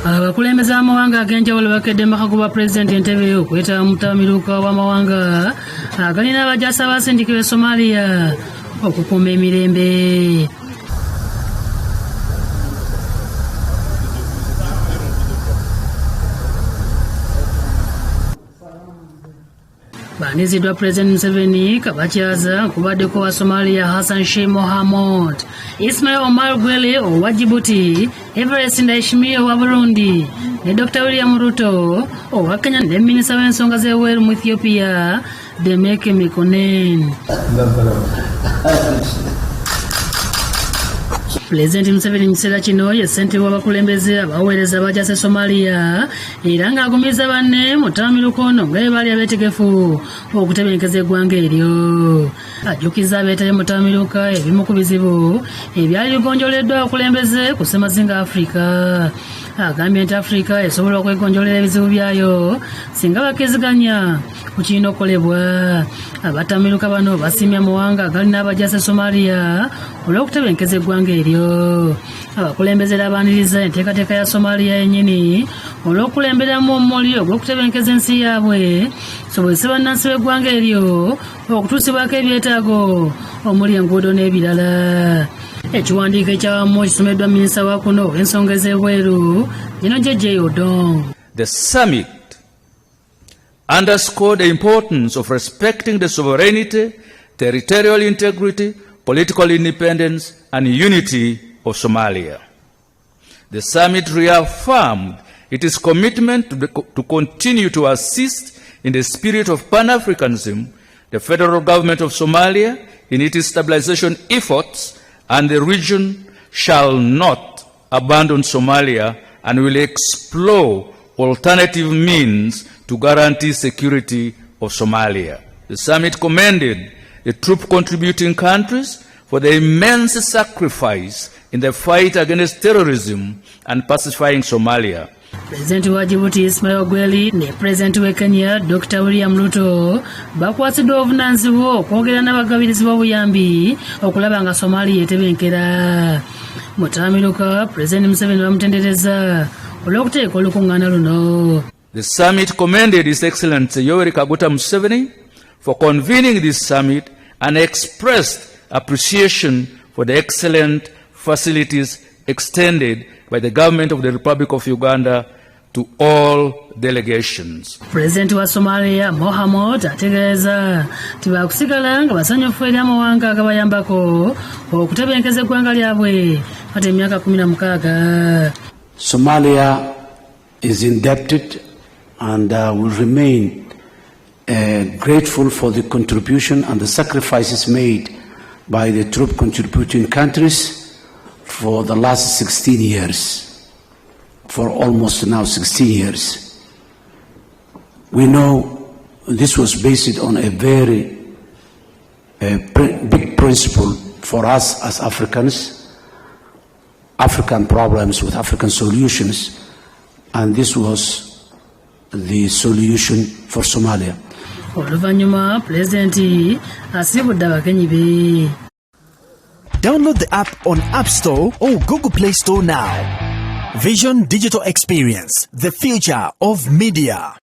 Abakulembeze b'amawanga ag'enjawulo bakedde makakuba pulezidenti entebe okwetaba mutamiruka w'amawanga agalina abajaasi abaasindikibwa e Somalia okukuuma emirembe. Baniziddwa Pulezidenti Museveni kabakyaza kubaddeko wa Somalia Hassan Sheikh Mohamud, Ismail Omar Gwele owa Djibouti, Everest Ndayishimiye owa Burundi ne Dr. William Ruto owa Kenya ne Minisita w'ensonga z'ebweru mu Ethiopia Demeke Mekonnen. Pulezidenti Museveni mu kiseera kino ye ssentebe w'abakulembeze abaweereza abajaasi e Somalia era ng'agumiriza banne mu ttamiruka ono nga baali abeetegefu okutebenkeza eggwanga eryo. Ajjukizza abeetabye mu ttamiruka ebimu ku bizibu ebyali bigonjoleddwa abakulembeze ku ssemazinga Afrika. Agambye nti Afrika esobola okwegonjolera ebizibu byayo singa bakkiziganya ku kirina okukolebwa. Abatamiruka bano basiimye amawanga agalina abajaasi e Somalia olw'okutebenkeza eggwanga eryo. Abakulembeze baaniriza enteekateeka ya Somalia yennyini olw'okulemberamu omumuli ogw'okutebenkeza ensi yaabwe sobozese bannansi b'eggwanga eryo okutuusibwako ebyetaago omuli enguudo n'ebirala. Ekiwandiiko ekyawamu kisomeddwa minisita wa kuno ow'ensonga ez'ebweru Gino Jeje Odong. The summit underscored the importance of respecting the sovereignty, territorial integrity, political independence and unity of Somalia. The summit reaffirmed its commitment to continue to assist in the spirit of Pan-Africanism the federal government of Somalia in its stabilization efforts, and the region shall not abandon Somalia and will explore alternative means to guarantee security of Somalia. The summit commended the troop contributing countries for the immense sacrifice in the fight against terrorism and pacifying Somalia. Pulezidenti wa Djibouti Ismail Gwele ne Pulezidenti w'e Kenya Dr. William Ruto bakwasiddwa obuvunaanyizibwa okwogera n'abagabirizi b'obuyambi okulaba nga Somalia etebenkera. Mu ttamiruka Pulezidenti Museveni bamutendereza olw'okuteeka olukuŋŋaana luno. The summit commended His Excellency Yoweri Kaguta Museveni for convening this summit and expressed appreciation for the excellent facilities extended by the government of the Republic of Uganda to all delegations. Pulezidenti wa Somalia Mohamud ategeeza nti baakusigala nga basanyufu eri amawanga agabayambako okutebenkeza eggwanga lyabwe kati emyaka 16. Somalia is indebted and will remain grateful for the contribution and the sacrifices made by the troop contributing countries for the last 16 years, for almost now 16 years. We know this was based on a very big principle for us as Africans, African problems with African solutions, and this was the solution for Somalia. Oluvannyuma Pulezidenti asibudde abagenyi be. Download the app on App Store or Google Play Store now. Vision Digital Experience, the future of media.